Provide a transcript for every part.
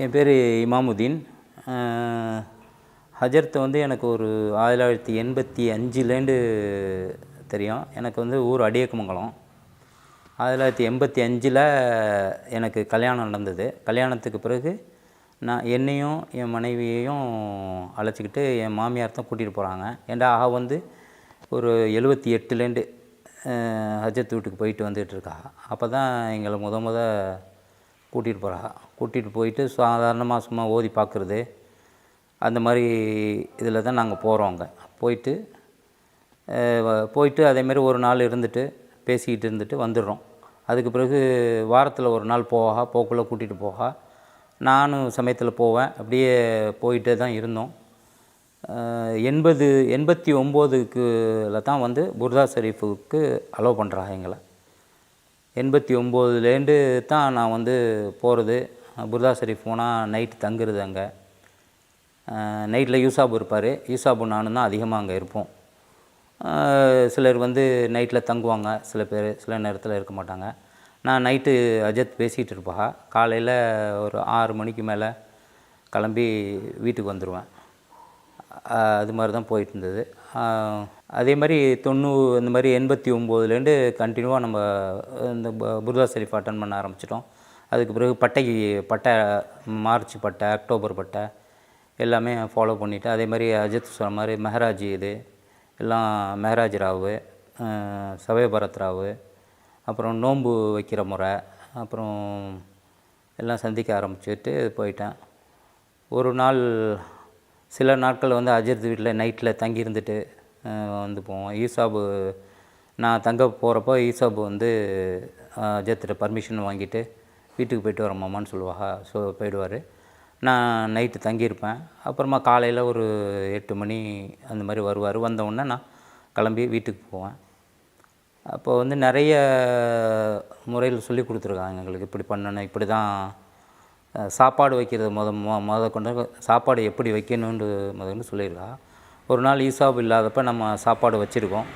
என் பேர் இமாமுதீன். ஹஜரத் எனக்கு ஒரு 1985லேருந்து தெரியும். எனக்கு ஊர் அடியக்கமங்கலம். 1985ல் எனக்கு கல்யாணம் நடந்தது. கல்யாணத்துக்கு பிறகு நான் என்னையும் என் மனைவியையும் அழைச்சிக்கிட்டு என் மாமியார் தான் கூட்டிகிட்டு போகிறாங்க. ஏன்டா ஒரு 78லேருந்து ஹஜரத் வீட்டுக்கு போயிட்டு வந்துகிட்ருக்கா. அப்போ தான் எங்களை முத கூட்டிகிட்டு போகிறா. கூட்டிகிட்டு போயிட்டு சாதாரணமாக சும்மா ஓதி பார்க்குறது அந்த மாதிரி இதில் தான் நாங்கள் போகிறோம். அங்கே போயிட்டு அதேமாரி ஒரு நாள் இருந்துட்டு பேசிக்கிட்டு இருந்துட்டு வந்துடுறோம். அதுக்கு பிறகு வாரத்தில் ஒரு நாள் போக்குள்ளே கூட்டிகிட்டு போகா. நானும் சமயத்தில் போவேன். அப்படியே போயிட்டே தான் இருந்தோம். 89ல் தான் புர்தா ஷரீஃபுக்கு அலோவ் பண்ணுறாங்க எங்களை. 89லேருந்து தான் நான் போகிறது. புர்தா ஷரீஃப் போனால் நைட்டு தங்குறது. அங்கே நைட்டில் யூசாபு இருப்பார். யூசாபு நானும் தான் அதிகமாக அங்கே இருப்போம். சிலர் நைட்டில் தங்குவாங்க, சில பேர் சில நேரத்தில் இருக்க மாட்டாங்க. நான் நைட்டு அஜத் பேசிகிட்டு இருப்பா. காலையில் ஒரு 6 மணிக்கு மேலே கிளம்பி வீட்டுக்கு வந்துடுவேன். அது மாதிரி தான் போயிட்டு இருந்தது. அதே மாதிரி இந்த மாதிரி 89லேருந்து கண்டினியூவாக நம்ம இந்த புர்தா ஷரீஃப் அட்டன் பண்ண ஆரம்பிச்சிட்டோம். அதுக்கு பிறகு பட்டை மார்ச் பட்டை, அக்டோபர் பட்டை எல்லாமே ஃபாலோ பண்ணிவிட்டு, அதே மாதிரி அஜித் சொன்ன மாதிரி மெஹராஜ் எல்லாம் மெஹராஜ் ராவு, சவே பரத் ராவு, அப்புறம் நோன்பு வைக்கிற முறை, அப்புறம் எல்லாம் சந்திக்க ஆரம்பிச்சுட்டு போயிட்டேன். ஒரு நாள் சில நாட்கள் அஜித் வீட்டில் நைட்டில் தங்கி இருந்துட்டு போவோம். ஈசாபு நான் தங்க போகிறப்போ ஈசாபு அஜத்திட்ட பர்மிஷன் வாங்கிட்டு வீட்டுக்கு போய்ட்டு வரேன் மாமான்னு போயிடுவார். நான் நைட்டு தங்கியிருப்பேன். அப்புறமா காலையில் ஒரு 8 மணி அந்த மாதிரி வருவார். வந்தவுடனே நான் கிளம்பி வீட்டுக்கு போவேன். அப்போ நிறைய முறையில் சொல்லி கொடுத்துருக்காங்க எங்களுக்கு. இப்படி பண்ணணும், இப்படி தான் சாப்பாடு வைக்கிறது கொண்டு சாப்பாடு எப்படி வைக்கணுன்னு முதல்ல சொல்லியிருக்கா. ஒரு நாள் ஈசாபு இல்லாதப்போ நம்ம சாப்பாடு வச்சுருக்கோம்.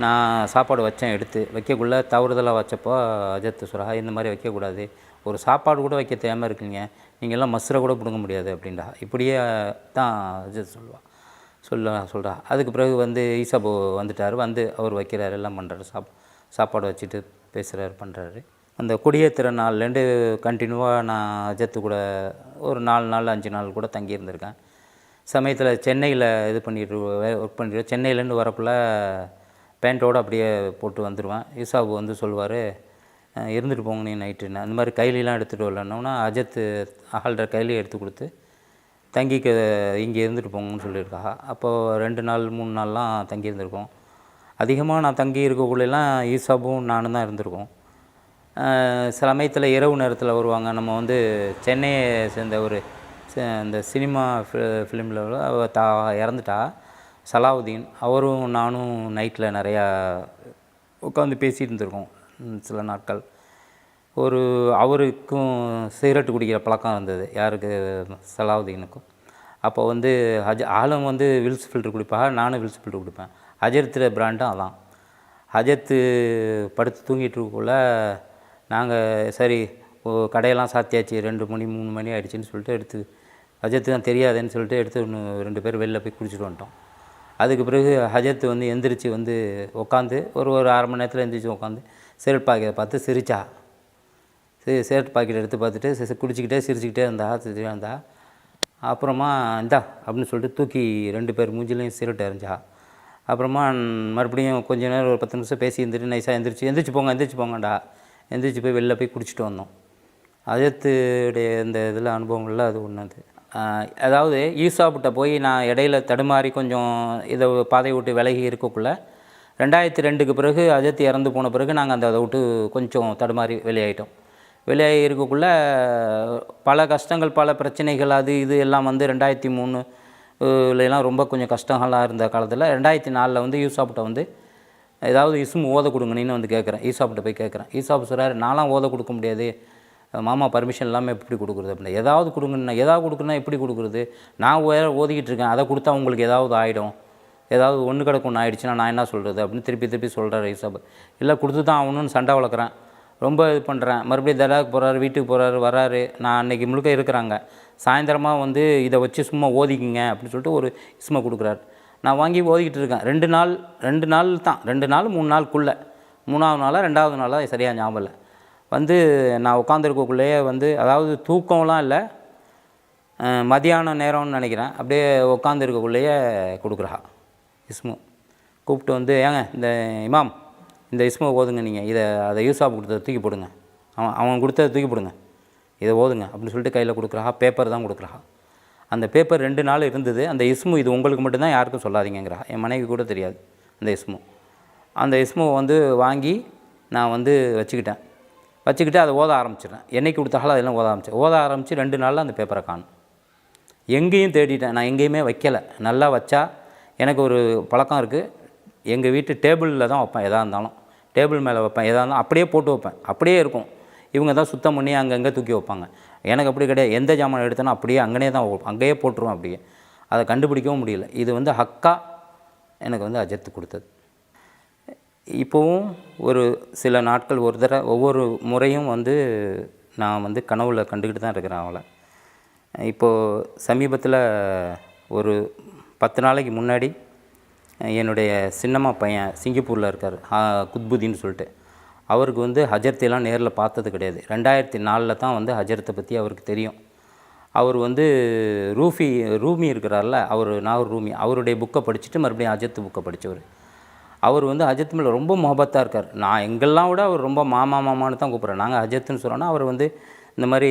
நான் சாப்பாடு வச்சேன். எடுத்து வைக்கக்குள்ளே தவறுதலாக வச்சப்போ அஜத் சொல்கிறா, இந்த மாதிரி வைக்கக்கூடாது, ஒரு சாப்பாடு கூட வைக்க தேவை இருக்குங்க, நீங்கள்லாம் மஸ்ரை கூட பிடுங்க முடியாது அப்படின்டா. இப்படியே தான் அஜத் சொல்கிறா. அதுக்கு பிறகு ஈசாபு வந்துட்டார். அவர் வைக்கிறார், எல்லாம் பண்ணுறாரு. சாப்பாடு வச்சுட்டு பேசுகிறாரு, பண்ணுறாரு. அந்த கொடியேற்றுற நாள்லேருந்து கண்டினியூவாக நான் அஜத்து கூட ஒரு 4 நாள் 5 நாள் கூட தங்கியிருந்திருக்கேன். சமயத்தில் சென்னையில் ஒர்க் பண்ணிட்டு சென்னையிலேருந்து வரக்குள்ளே பேண்ட்டோடு அப்படியே போட்டு வந்துடுவேன். ஈசாபு சொல்லுவார், இருந்துட்டு போங்க நீ நைட்டுன்னு. அந்த மாதிரி கைலிலாம் எடுத்துகிட்டு வரலன்னோன்னா அஜத்து ஆள்ற கையிலே எடுத்து கொடுத்து தங்கிக்க இங்கே இருந்துட்டு போங்கன்னு சொல்லியிருக்கா. அப்போது 2 நாள் 3 நாள்லாம் தங்கியிருந்திருக்கோம். அதிகமாக நான் தங்கி இருக்கக்குள்ளெல்லாம் ஈசாபும் நானும் தான் இருந்திருக்கோம். சில சமயத்தில் இரவு நேரத்தில் வருவாங்க. நம்ம சென்னையை சேர்ந்த ஒரு இந்த சினிமா ஃபிலிமில் இறந்துட்டா சலாவுதீன். அவரும் நானும் நைட்டில் நிறையா உட்காந்து பேசிகிட்டு இருந்திருக்கோம் சில நாட்கள். அவருக்கும் சிகரெட்டு குடிக்கிற பழக்கம் இருந்தது. யாருக்கு? சலாவுதீனுக்கும். அப்போ ஆளும் வில்ஸ் ஃபில்ட்ரு குடிப்பாங்க, நானும் வில்ஸ் ஃபில்ட்ரு குடிப்பேன். அஜர்த்து பிராண்டும் அதான். அஜர்த்து படுத்து தூங்கிட்டு இருக்கக்குள்ள நாங்கள் சரி கடையெல்லாம் சாத்தியாச்சு, 2 மணி 3 மணி ஆகிடுச்சின்னு சொல்லிட்டு எடுத்து அஜத்து தான் தெரியாதுன்னு சொல்லிட்டு எடுத்து 2 பேர் வெளில போய் குடிச்சிட்டு வந்துட்டோம். அதுக்கு பிறகு அஜத்து எந்திரிச்சு உட்காந்து ஒரு 1/2 மணி நேரத்தில் எந்திரிச்சு உட்காந்து சிகரெட் பாக்கெட்டை பார்த்து சிரிச்சா. சிகரெட் பாக்கெட் எடுத்து பார்த்துட்டு குடிச்சிக்கிட்டே சிரிச்சுக்கிட்டே இருந்தா. அப்புறமா இந்தா அப்படின்னு சொல்லிட்டு தூக்கி 2 பேர் மூஞ்சிலையும் சிகரெட் எறிஞ்சா. அப்புறமா மறுபடியும் கொஞ்சம் நேரம் ஒரு 10 நிமிஷம் பேசி இருந்துட்டு நைஸாக எந்திரிச்சு போங்கடா, எந்திரிச்சு போய் வெளில போய் குடிச்சிட்டு வந்தோம். அஜத்துடைய இந்த இதில் அனுபவங்களில் அது ஒன்று. அதாவது ஈசாப்கிட்ட போய் நான் இடையில தடுமாறி கொஞ்சம் இதை பாதையை விட்டு விலகி இருக்கக்குள்ளே 2002க்கு பிறகு அஜத் இறந்து போன பிறகு நாங்கள் அதை விட்டு கொஞ்சம் தடுமாறி வெளியாகிட்டோம். வெளியாகி இருக்கக்குள்ளே பல கஷ்டங்கள், பல பிரச்சனைகள், அது இது எல்லாம் 2003லாம் ரொம்ப கொஞ்சம் கஷ்டங்களாக இருந்த காலத்தில் 2004ல் ஈசாப்கிட்ட ஏதாவது இஸ்மு ஓத கொடுங்கன்னு கேட்குறேன். ஈசாப்கிட்ட போய் கேட்குறேன். ஈசாப் சொல்கிறார், நான்லாம் ஓத கொடுக்க முடியாது, மாமா பர்மிஷன் இல்லாமல் எப்படி கொடுக்குறது அப்படின்னா. ஏதாவது கொடுக்குன்னா எப்படி கொடுக்குறது, நான் ஓதிக்கிட்டு இருக்கேன், அதை கொடுத்தா உங்களுக்கு ஏதாவது ஆகிடும், ஏதாவது ஒன்று கிடக்கு ஒன்று ஆகிடுச்சுன்னா நான் என்ன சொல்கிறது அப்படின்னு திருப்பி சொல்கிறார் ஈசாப். இல்லை கொடுத்து தான் ஆகணும்னு சண்டை வளர்க்குறேன். ரொம்ப இது பண்ணுறேன். மறுபடியும் தர்காவுக்கு போகிறாரு, வீட்டுக்கு போகிறாரு, வராரு. நான் அன்றைக்கி முழுக்க இருக்கிறாங்க. சாயந்தரமாக வந்து இதை வச்சு சும்மா ஓதிக்கிங்க அப்படின்னு சொல்லிட்டு ஒரு இஸ்மை கொடுக்குறாரு. நான் வாங்கி ஓதிக்கிட்டு இருக்கேன். 2 நாள் தான், 2 நாள் 3 நாளுக்குள்ளே, 3ஆவது நாளா 2ஆவது நாளா சரியாக ஞாபகம் இல்லை. வந்து நான் உட்காந்துருக்கக்குள்ளேயே வந்து, அதாவது தூக்கம்லாம் இல்லை, மதியான நேரம்னு நினைக்கிறேன். அப்படியே உட்காந்துருக்கக்குள்ளேயே கொடுக்குறா இஸ்மு. கூப்பிட்டு வந்து, ஏங்க இந்த இமாம் இந்த இஸ்மை ஓதுங்க, நீங்கள் அதை யூசாப் கொடுத்ததை தூக்கி போடுங்க, அவன் கொடுத்ததை தூக்கி போடுங்க, இதை ஓதுங்க அப்படின்னு சொல்லிட்டு கையில் கொடுக்குறா. பேப்பர் தான் கொடுக்குறா. அந்த பேப்பர் 2 நாள் இருந்தது. அந்த இஸ்மு இது உங்களுக்கு மட்டும்தான், யாருக்கும் சொல்லாதீங்கிறா. என் மனைவி கூட தெரியாது அந்த இஸ்மு. அந்த இஸ்முவை வந்து வாங்கி நான் வந்து வச்சுக்கிட்டு அதை ஓத ஆரம்பிச்சிடுறேன். என்னைக்கு கொடுத்தாலும் அதெல்லாம் ஓத ஆரம்பித்து 2 நாளில் அந்த பேப்பரை காணும். எங்கேயும் தேடிட்டேன், நான் எங்கேயுமே வைக்கலை. நல்லா வச்சா எனக்கு ஒரு பழக்கம் இருக்குது, எங்கள் வீட்டு டேபிளில் தான் வைப்பேன். எதாக இருந்தாலும் டேபிள் மேலே வைப்பேன். எதாக இருந்தாலும் அப்படியே போட்டு வைப்பேன். அப்படியே இருக்கும். இவங்க தான் சுத்தம் பண்ணி அங்கங்கே தூக்கி வைப்பாங்க. எனக்கு அப்படி கிடையாது. எந்த ஜாமான் எடுத்தேனோ அப்படியே அங்கேயே தான் அங்கேயே போட்டுருவேன். அப்படியே அதை கண்டுபிடிக்கவும் முடியல. இது வந்து ஹக்கா எனக்கு வந்து அஜத்து கொடுத்தது. இப்போவும் ஒரு சில நாட்கள் ஒவ்வொரு முறையும் வந்து நான் வந்து கனவுல கண்டுக்கிட்டு தான் இருக்கிறேன் அவளை. இப்போது சமீபத்தில் ஒரு 10 நாளைக்கு முன்னாடி என்னுடைய சின்னம்மா பையன் சிங்கப்பூரில் இருக்கார், குத்புதீன்னு சொல்லிட்டு. அவருக்கு வந்து ஹஜரத்தையெல்லாம் நேரில் பார்த்தது கிடையாது. 2004 தான் வந்து ஹஜரத்தை பற்றி அவருக்கு தெரியும். அவர் வந்து ரூமி இருக்கிறார்ல, நாகூர் ரூமி, அவருடைய புக்கை படிச்சுட்டு மறுபடியும் ஹஜரத்து புக்கை படித்தவர். அவர் வந்து ஹஜரத் மேலே ரொம்ப முகபத்தாக இருக்கார். நான் எங்கெல்லாம் விட அவர் ரொம்ப மாமான்னு தான் கூப்பிட்றேன். நாங்கள் ஹஜரத்துன்னு சொல்கிறோன்னா அவர் வந்து இந்த மாதிரி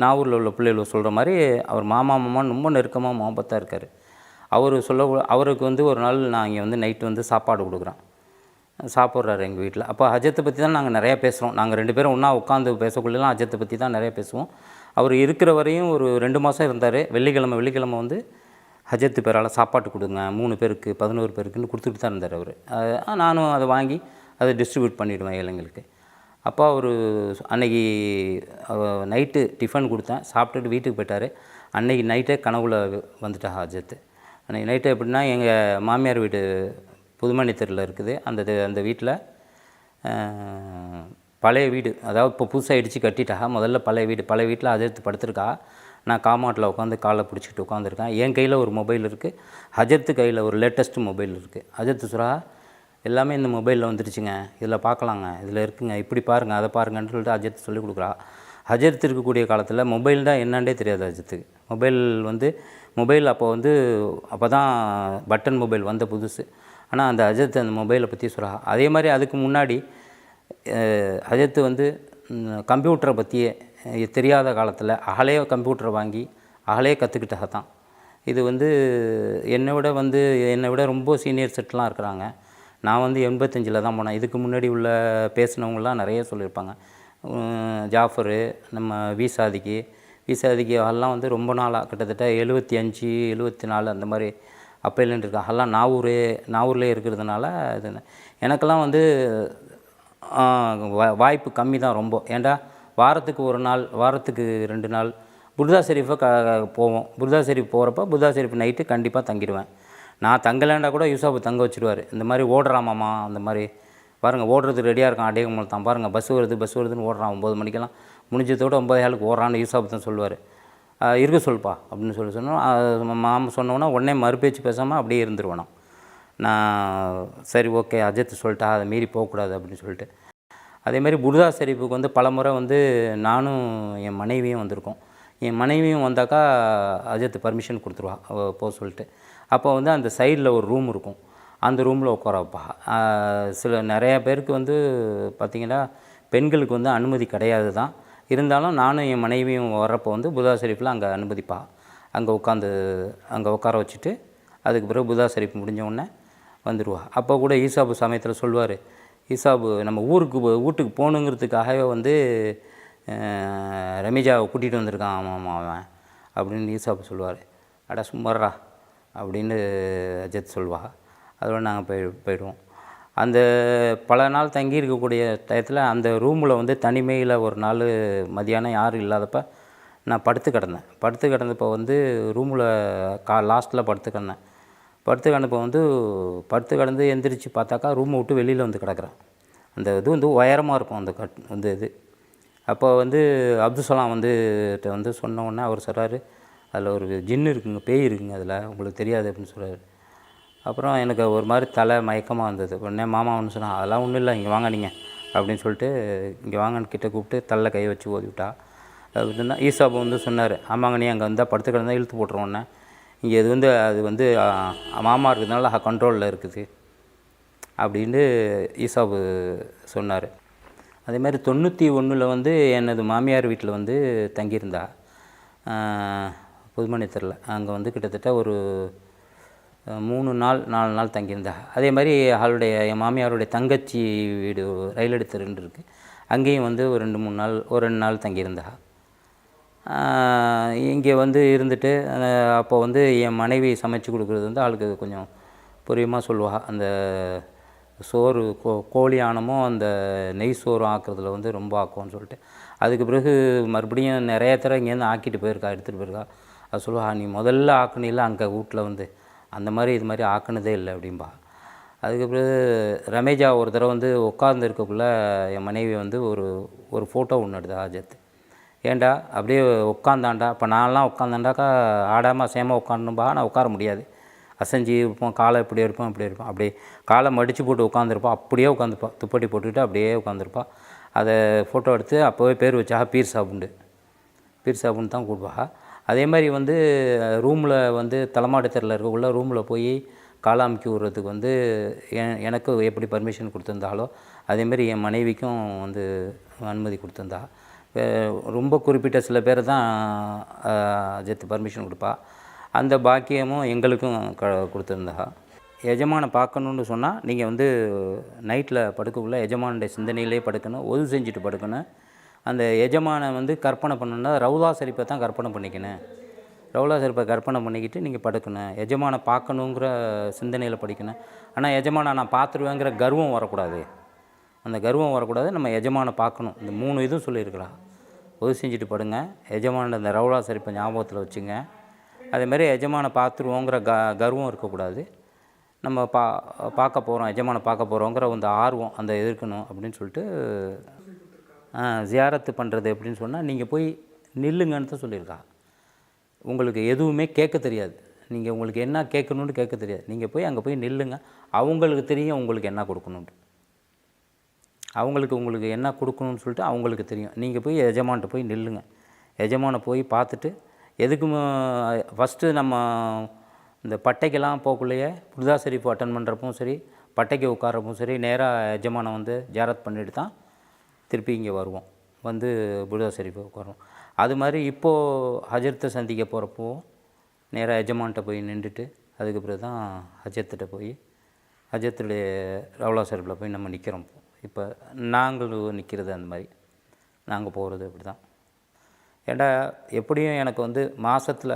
நாகூரில் உள்ள பிள்ளைகள் சொல்கிற மாதிரி அவர் மாமான்னு ரொம்ப நெருக்கமாக முகபத்தாக இருக்கார். அவருக்கு வந்து ஒரு நாள் நான் இங்கே வந்து நைட்டு வந்து சாப்பாடு கொடுக்குறேன். சாப்பிட்றாரு எங்கள் வீட்டில். அப்போ ஹஜரத்தை பற்றி தான் நாங்கள் நிறையா பேசுகிறோம். நாங்கள் 2 பேரும் ஒன்றா உட்காந்து பேசக்குள்ளலாம் ஹஜரத்தை பற்றி தான் நிறையா பேசுவோம். அவர் இருக்கிற வரையும் ஒரு 2 மாதம் இருந்தார். வெள்ளிக்கிழமை வந்து ஹஜரத்து பேரால் சாப்பாட்டு கொடுங்க, 3 பேருக்கு 11 பேருக்குன்னு கொடுத்துட்டு தான் இருந்தார் அவர். நானும் அதை வாங்கி அதை டிஸ்ட்ரிபியூட் பண்ணிவிடுவேன் ஏழைங்களுக்கு. அப்போ அவர் அன்றைக்கி நைட்டு டிஃபன் கொடுத்தேன், சாப்பிட்டுட்டு வீட்டுக்கு போயிட்டார். அன்றைக்கி நைட்டே கனவுல வந்துட்டா ஹஜரத்து. அன்றைக்கி நைட்டு எப்படின்னா, எங்கள் மாமியார் வீடு புதுமணி தெருவில் இருக்குது. அந்த வீட்டில் பழைய வீடு, அதாவது இப்போ புதுசாக இடித்து கட்டிட்டா. முதல்ல பழைய வீட்டில் ஹஜரத்து படுத்திருக்கா. நான் காமாட்டில் உட்காந்து காலை பிடிச்சிட்டு உட்காந்துருக்கேன். என் கையில் ஒரு மொபைல் இருக்குது, ஹஜரத்து கையில் ஒரு லேட்டஸ்ட்டு மொபைல் இருக்குது. ஹஜரத்து சொல்கிறா, எல்லாமே இந்த மொபைலில் வந்துருச்சுங்க, இதில் பார்க்கலாங்க, இதில் இருக்குங்க, இப்படி பாருங்கள், அதை பாருங்கன்னு சொல்லிட்டு ஹஜரத்து சொல்லிக் கொடுக்குறா. ஹஜரத்து இருக்கக்கூடிய காலத்தில் மொபைல் தான் என்னன்னே தெரியாது ஹஜரத்துக்கு. மொபைல் அப்போ தான் பட்டன் மொபைல் வந்த புதுசு. ஆனால் அந்த ஹஜரத்து அந்த மொபைலை பற்றி சொல்கிறா. அதே மாதிரி அதுக்கு முன்னாடி ஹஜரத்து வந்து கம்ப்யூட்டரை பற்றியே தெரியாத காலத்தில் அகலே கம்ப்யூட்டரை வாங்கி அகலே கற்றுக்கிட்டா தான். இது வந்து என்னை விட ரொம்ப சீனியர் செட்லாம் இருக்கிறாங்க. நான் வந்து 85 தான் போனேன். இதுக்கு முன்னாடி உள்ள பேசினவங்களாம் நிறைய சொல்லியிருப்பாங்க. ஜாஃபரு, நம்ம விசாதிக்கு அதெல்லாம் வந்து ரொம்ப நாளாக, கிட்டத்தட்ட 75 74 அந்த மாதிரி அப்போலேருந்து இருக்கா. அதெல்லாம் நாகூர்லேயே இருக்கிறதுனால இது எனக்கெல்லாம் வந்து வாய்ப்பு கம்மி தான் ரொம்ப. ஏன்டா வாரத்துக்கு 1 நாள், வாரத்துக்கு 2 நாள் புர்தா ஷெரீஃபை போவோம். புர்தா ஷெரீஃப் போகிறப்ப புர்தா ஷெரீஃப் நைட்டு கண்டிப்பாக தங்கிடுவேன். நான் தங்கலேண்டா கூட யூசாப் தங்க வச்சுருவார். இந்த மாதிரி ஓடுறாமாம்மா, அந்த மாதிரி பாருங்கள் ஓடுறது ரெடியாக இருக்கான், அடேகமல் தான் பாருங்கள், பஸ் வருதுன்னு ஓடுறான். 9 மணிக்கெல்லாம் முடிஞ்சதோட 9:00 ஓடுறான்னு யூசாப் தான் சொல்லுவார். இருக்க சொல்ப்பா அப்படின்னு சொன்னோம். மாமா சொன்னோன்னா உடனே மறுபேச்சு பேசாமல் அப்படியே இருந்துருவேன். நான் சரி ஓகே அஜித் சொல்லிட்டா, அதை மீறி போகக்கூடாது அப்படின்னு சொல்லிட்டு. அதேமாதிரி புர்தா ஷெரீஃபுக்கு வந்து பல முறை வந்து நானும் என் மனைவியும் வந்திருக்கோம். என் மனைவியும் வந்தாக்கா அஜித் பர்மிஷன் கொடுத்துருவா போக சொல்லிட்டு. அப்போ வந்து அந்த சைடில் ஒரு ரூம் இருக்கும், அந்த ரூமில் உட்கார வைப்பா. நிறையா பேருக்கு வந்து பார்த்திங்கன்னா பெண்களுக்கு வந்து அனுமதி கிடையாது தான். இருந்தாலும் நானும் என் மனைவியும் வர்றப்போ வந்து புர்தா ஷெரீஃபில் அங்கே அனுமதிப்பா. அங்கே உட்கார வச்சுட்டு அதுக்கு பிறகு புர்தா ஷெரீஃப் முடிஞ்ச உடனே வந்துடுவா. அப்போ கூட ஈசாபு சமயத்தில் சொல்லுவார், ஈசாபு நம்ம வீட்டுக்கு போகணுங்கிறதுக்காகவே வந்து ரமீஜாவை கூட்டிகிட்டு வந்திருக்கான் ஆமாம் அவன் அப்படின்னு ஈசாபு சொல்லுவார். அடா சும்மாறா அப்படின்னு அஜித் சொல்வா. அதோட நாங்கள் போயிடுவோம். அந்த பல நாள் தங்கி இருக்கக்கூடிய டயத்தில் அந்த ரூமில் வந்து தனிமையில் ஒரு நாள் மதியானம் யாரும் இல்லாதப்போ நான் படுத்து கிடந்தப்போ வந்து ரூமில் லாஸ்ட்டில் படுத்து கிடந்தப்போ வந்து படுத்து கிடந்து எந்திரிச்சு பார்த்தாக்கா ரூமை விட்டு வெளியில் வந்து கிடக்குறேன். அந்த இது வந்து உயரமாக இருக்கும் அந்த அந்த இது. அப்போ வந்து அப்துல்சலாம் வந்து சொன்ன உடனே அவர் சொல்கிறாரு, அதில் ஒரு ஜின்னு இருக்குங்க, பேய் இருக்குங்க அதில், உங்களுக்கு தெரியாது அப்படின்னு சொல்கிறாரு. அப்புறம் எனக்கு ஒரு மாதிரி தலை மயக்கமாக இருந்தது. உடனே மாமா ஒன்று சொன்னான், அதெல்லாம் ஒன்றும் இல்லை, இங்கே வாங்க நீங்கள் அப்படின்னு சொல்லிட்டு இங்கே வாங்கன்னு கிட்டே கூப்பிட்டு தலை கை வச்சு ஓதி விட்டா. அப்படின்னா ஈசாபு வந்து சொன்னார், ஆமாங்க நீ அங்கே வந்தால் படுத்து கிடந்தா இழுத்து போட்டுருவோன்னே, இங்கே அது வந்து மாமா இருக்கிறதுனால கண்ட்ரோலில் இருக்குது அப்படின்னு ஈசாபு சொன்னார். அதேமாதிரி 91 வந்து எனது மாமியார் வீட்டில் வந்து தங்கியிருந்தா புதுமணித்தரில். அங்கே வந்து கிட்டத்தட்ட ஒரு 3 நாள் 4 நாள் தங்கியிருந்தா. அதே மாதிரி என் மாமியாருடைய தங்கச்சி வீடு ரயிலடி தெருன்னு இருக்குது, அங்கேயும் வந்து ஒரு 2 நாள் தங்கியிருந்தா. இங்கே வந்து இருந்துட்டு அப்போ வந்து என் மனைவி சமைச்சு கொடுக்குறது வந்து ஆளுக்கு கொஞ்சம் புரியுமா சொல்லுவா. அந்த சோறு கோழி ஆனமும் அந்த நெய் சோறு ஆக்குறதுல வந்து ரொம்ப ஆக்குவோன்னு சொல்லிட்டு, அதுக்கு பிறகு மறுபடியும் நிறைய தடவை இங்கேருந்து ஆக்கிட்டு போயிருக்கா, எடுத்துகிட்டு போயிருக்கா. அது சொல்லுவா, நீ முதல்ல ஆக்குனில்ல அங்கே வீட்டில் வந்து அந்த மாதிரி இது மாதிரி ஆக்குனதே இல்லை அப்படின்பா. அதுக்கு பிறகு ரமேஜா ஒரு தடவை வந்து உட்கார்ந்து இருக்கக்குள்ளே என் மனைவி வந்து ஒரு ஃபோட்டோ ஒன்று எடுத்தா ஹஜத். ஏண்டா அப்படியே உட்காந்தாண்டா, இப்போ நான்லாம் உட்காந்தாண்டாக்கா ஆடாமல் சேமாக உட்காந்துப்பா, நான் உட்கார முடியாது, அசைஞ்சு இருப்போம், காலை இப்படி இருப்போம் இப்படி இருப்போம், அப்படியே காலை மடித்து போட்டு உட்காந்துருப்பா, அப்படியே உட்காந்துருப்பா, துப்பட்டி போட்டுக்கிட்டு அப்படியே உட்காந்துருப்பா. அதை ஃபோட்டோ எடுத்து அப்போவே பேர் வச்சா பீர் சாப்புன்னு தான் கூப்பிடுவா. அதே மாதிரி வந்து ரூமில் வந்து தலைமாட்டு தெருவில் இருக்கக்குள்ள ரூமில் போய் காலை அமுக்கி விட்றதுக்கு வந்து எனக்கு எப்படி பர்மிஷன் கொடுத்துருந்தாலோ அதேமாரி என் மனைவிக்கும் வந்து அனுமதி கொடுத்துருந்தா. ரொம்ப குறிப்பிட்ட சில பேர் தான் அஜித் பர்மிஷன் கொடுப்பா. அந்த பாக்கியமும் எங்களுக்கும் கொடுத்துருந்தா. எஜமானை பார்க்கணுன்னு சொன்னால் நீங்கள் வந்து நைட்டில் படுக்கக்குள்ளே எஜமானுடைய சிந்தனையிலே படுக்கணும், ஒது செஞ்சுட்டு படுக்கணும். அந்த எஜமானை வந்து கற்பனை பண்ணணுன்னா ரவுலா ஷரீஃபை தான் கற்பனை பண்ணிக்கணும். ரவுலா ஷரீஃபை கற்பனை பண்ணிக்கிட்டு நீங்கள் படுக்கணும். எஜமானை பார்க்கணுங்கிற சிந்தனையில் படிக்கணும். ஆனால் எஜமானை நான் பார்த்துருவேங்கிற கர்வம் வரக்கூடாது. அந்த கர்வம் வரக்கூடாது. நம்ம எஜமானை பார்க்கணும். இந்த 3 இதுவும் சொல்லியிருக்கிறா. ஒது செஞ்சுட்டு படுங்க, எஜமான அந்த ரவுலா ஷரீஃபை ஞாபகத்தில் வச்சுங்க. அதேமாதிரி எஜமானை பார்த்துருவோங்கிற கர்வம் இருக்கக்கூடாது. நம்ம பார்க்க போகிறோம், எஜமானை பார்க்க போகிறோங்கிற அந்த ஆர்வம் அந்த இருக்கணும் அப்படின்னு சொல்லிட்டு ஜியாரத்து பண்ணுறது எப்படின்னு சொன்னால், நீங்கள் போய் நில்லுங்கன்னு தான் சொல்லியிருக்கா. உங்களுக்கு எதுவுமே கேட்க தெரியாது, நீங்கள் உங்களுக்கு என்ன கேட்கணுன்னு கேட்க தெரியாது, நீங்கள் போய் அங்கே போய் நில்லுங்க. அவங்களுக்கு தெரியும் உங்களுக்கு என்ன கொடுக்கணுன்ட்டு, உங்களுக்கு என்ன கொடுக்கணும்னு சொல்லிட்டு அவங்களுக்கு தெரியும். நீங்கள் போய் எஜமான்கிட்ட போய் நில்லுங்க. எஜமானை போய் பார்த்துட்டு எதுக்குமே ஃபஸ்ட்டு நம்ம இந்த பட்டைக்கெல்லாம் போக்குள்ளேயே புர்தா ஷரீஃப் அட்டன் பண்ணுறப்பவும் சரி, பட்டைக்கு உட்காரப்பவும் சரி, நேராக எஜமானை வந்து ஜியாரத் பண்ணிட்டு தான் திருப்பி இங்கே வருவோம், வந்து புர்தா ஷரீஃபை உட்காருவோம். அது மாதிரி இப்போது ஹஜரத்தை சந்திக்க போகிறப்போ நேராக எஜமான்கிட்ட போய் நின்றுட்டு அதுக்கு பிறகு தான் ஹஜரத்திட்ட போய் ஹஜரத்துடைய ரவுலா ஷரீஃபில் போய் நம்ம நிற்கிறோம். இப்போ நாங்களும் நிற்கிறது அந்த மாதிரி நாங்கள் போகிறது அப்படி தான். ஏண்டா எப்படியும் எனக்கு வந்து மாதத்தில்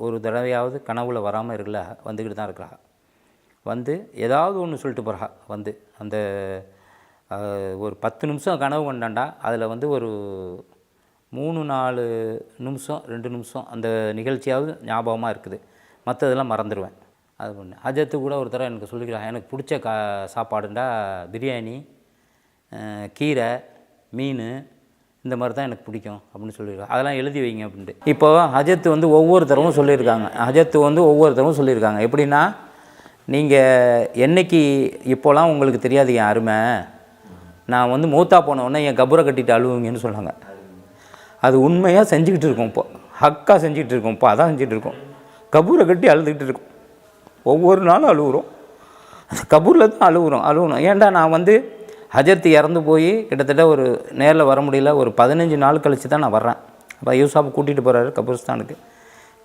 ஒரு தடவையாவது கனவுல வராமல் இருக்கல, வந்துக்கிட்டு தான் இருக்கிறா. வந்து ஏதாவது ஒன்று சொல்லிட்டு போகிறா. வந்து அந்த ஒரு 10 நிமிஷம் கனவு கண்டாண்டா அதில் வந்து ஒரு 3-4 நிமிஷம் 2 நிமிஷம் அந்த நிகழ்ச்சியாவது ஞாபகமாக இருக்குது, மற்றதெல்லாம் மறந்துடுவேன். அது ஒன்று. ஹஜரத்து கூட ஒரு தடவை எனக்கு சொல்லிக்கிறான், எனக்கு பிடிச்ச சாப்பாடுண்டா பிரியாணி, கீரை, மீன், இந்த மாதிரி தான் எனக்கு பிடிக்கும் அப்படின்னு சொல்லியிருக்காங்க. அதெல்லாம் எழுதி வைங்க அப்படின்ட்டு. இப்போ ஹஜரத்து வந்து ஒவ்வொருத்தரவும் சொல்லியிருக்காங்க. எப்படின்னா, நீங்கள் என்றைக்கு இப்போலாம் உங்களுக்கு தெரியாது என் அருமை, நான் வந்து மூத்தா போனவுடனே என் கபூரை கட்டிட்டு அழுவுங்கன்னு சொன்னாங்க. அது உண்மையாக செஞ்சுக்கிட்டு இருக்கோம். இப்போ ஹக்கா செஞ்சுக்கிட்டு இருக்கோம். இப்போ அதான் செஞ்சுட்டு இருக்கோம். கபூரை கட்டி அழுதுகிட்டு இருக்கோம். ஒவ்வொரு நாளும் அழுகுறோம். கபூரில் தான் அழுகணும். ஏன்டா நான் வந்து ஹஜரத்து இறந்து போய் கிட்டத்தட்ட ஒரு நேரில் வர முடியல, ஒரு 15 நாள் கழித்து தான் நான் வர்றேன். அப்போ யூசாப் கூட்டிகிட்டு போகிறாரு கபூர்ஸ்தானுக்கு.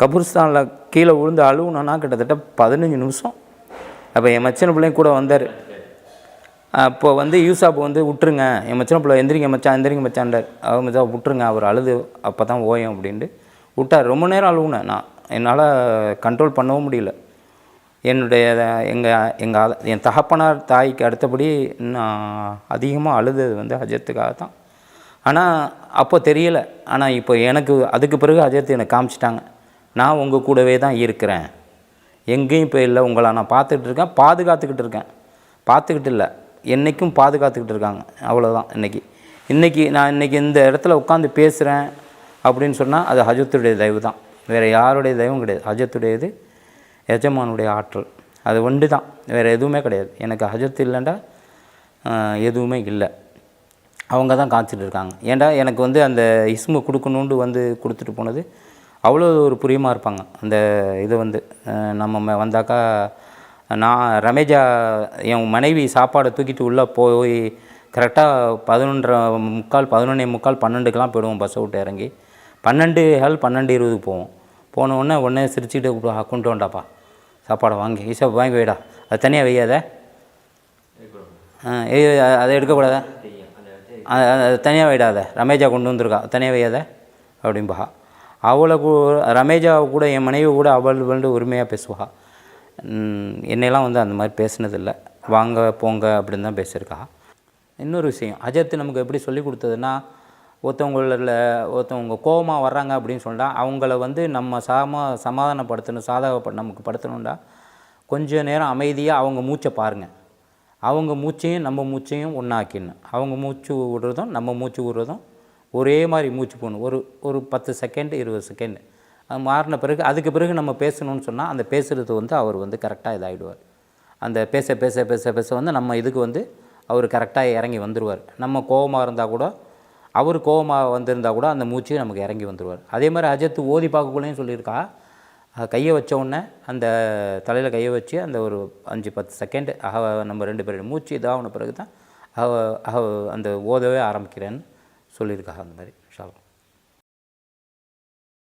கபூர்ஸ்தானில் கீழே விழுந்து அழுகணுன்னா கிட்டத்தட்ட 15 நிமிஷம். அப்போ என் மச்சன பிள்ளைங்க கூட வந்தார். அப்போ வந்து யூசாப் வந்து விட்டுருங்க, என் மச்சன பிள்ளை எந்திரிங்க மச்சான்டார். அவர் மச்சா விட்டுருங்க, அவர் அழுது அப்போ தான் ஓயம் அப்படின்ட்டு விட்டார். ரொம்ப நேரம் அழுகுனேன் நான், என்னால் கண்ட்ரோல் பண்ணவும் முடியல. என்னுடைய என் தகப்பனார் தாய்க்கு அடுத்தபடி நான் அதிகமாக அழுதது வந்து ஹஜரத்துக்காக தான். ஆனால் அப்போ தெரியலை. ஆனால் இப்போ எனக்கு அதுக்கு பிறகு ஹஜரத்து எனக்கு காமிச்சிட்டாங்க, நான் உங்கள் கூடவே தான் இருக்கிறேன், எங்கேயும் இப்போ இல்லை, உங்களை நான் பார்த்துக்கிட்டு இருக்கேன், பாதுகாத்துக்கிட்டு இருக்கேன். பார்த்துக்கிட்டு இல்லை, என்றைக்கும் பாதுகாத்துக்கிட்டு இருக்காங்க. அவ்வளோதான். இன்றைக்கி நான் இந்த இடத்துல உட்காந்து பேசுகிறேன் அப்படின்னு சொன்னால் அது ஹஜரத்துடைய தயவு தான், வேறு யாருடைய தயவும் கிடையாது. ஹஜரத்துடையது, எஜமானுடைய ஆற்றல், அது ஒன்று தான், வேறு எதுவுமே கிடையாது. எனக்கு ஹஜரத் இல்லைண்டா எதுவுமே இல்லை. அவங்க தான் காத்துட்டு இருக்காங்க. ஏன்டா எனக்கு வந்து அந்த இஸ்மு கொடுக்கணுன்ட்டு வந்து கொடுத்துட்டு போனது அவ்வளோ ஒரு புரியமாக இருப்பாங்க. அந்த இது வந்து நம்ம வந்தாக்கா, நான் ரமேஜா என் மனைவி சாப்பாடை தூக்கிட்டு உள்ளே போய் கரெக்டாக 11:45 11:45 12க்கெலாம் போயிடுவோம். பஸ்ஸை விட்டு இறங்கி 12:20 போவோம். போனவுடனே உடனே சிரிச்சுக்கிட்டு கொண்டு வந்தாப்பா சாப்பாடை வாங்கி ஈஸா வாங்கி வைடா, அது தனியாக வையாத, அதை எடுக்கக்கூடாத, அது தனியாக வைடாத, ரமேஜா கொண்டு வந்திருக்கா தனியாக வையாத அப்படின்பா. அவளை ரமேஜாவை கூட என் மனைவி கூட அவள் உரிமையாக பேசுவா. என்னையெல்லாம் வந்து அந்த மாதிரி பேசினதில்லை. வாங்க போங்க அப்படின்னு தான் பேசியிருக்கா. இன்னொரு விஷயம், ஹஜரத் நமக்கு எப்படி சொல்லி கொடுத்ததுன்னா, ஒருத்தவங்க கோபமாக வர்றாங்க அப்படின்னு சொன்னால் அவங்கள வந்து நம்ம சமாதானப்படுத்தணும், நமக்கு படுத்தணும்டா கொஞ்சம் நேரம் அமைதியாக அவங்க மூச்சை பாருங்கள். அவங்க மூச்சையும் நம்ம மூச்சையும் ஒன்றாக்கிடணும். அவங்க மூச்சு விடுறதும் நம்ம மூச்சு விடுறதும் ஒரே மாதிரி மூச்சு போகணும். ஒரு 10 செகண்ட் 20 செகண்ட் அது மாறின பிறகு அதுக்கு பிறகு நம்ம பேசணும்னு சொன்னால் அந்த பேசுகிறது வந்து அவர் வந்து கரெக்டாக இதாகிடுவார். அந்த பேச பேச பேச பேச வந்து நம்ம இதுக்கு வந்து அவர் கரெக்டாக இறங்கி வந்துடுவார். நம்ம கோபமாக இருந்தால் கூட, அவர் கோபமாக வந்திருந்தால் கூட அந்த மூச்சு நமக்கு இறங்கி வந்துடுவார். அதே மாதிரி ஹஜரத் ஓதி பார்க்கக்குள்ளேயும் சொல்லியிருக்கா, கையை வச்ச உடனே அந்த தலையில் கையை வச்சு அந்த ஒரு 5-10 செகண்ட் நம்ம 2 பேரும் மூச்சு இதாகின பிறகு தான் அந்த ஓதவே ஆரம்பிக்கிறேன்னு சொல்லியிருக்கா. அந்த மாதிரி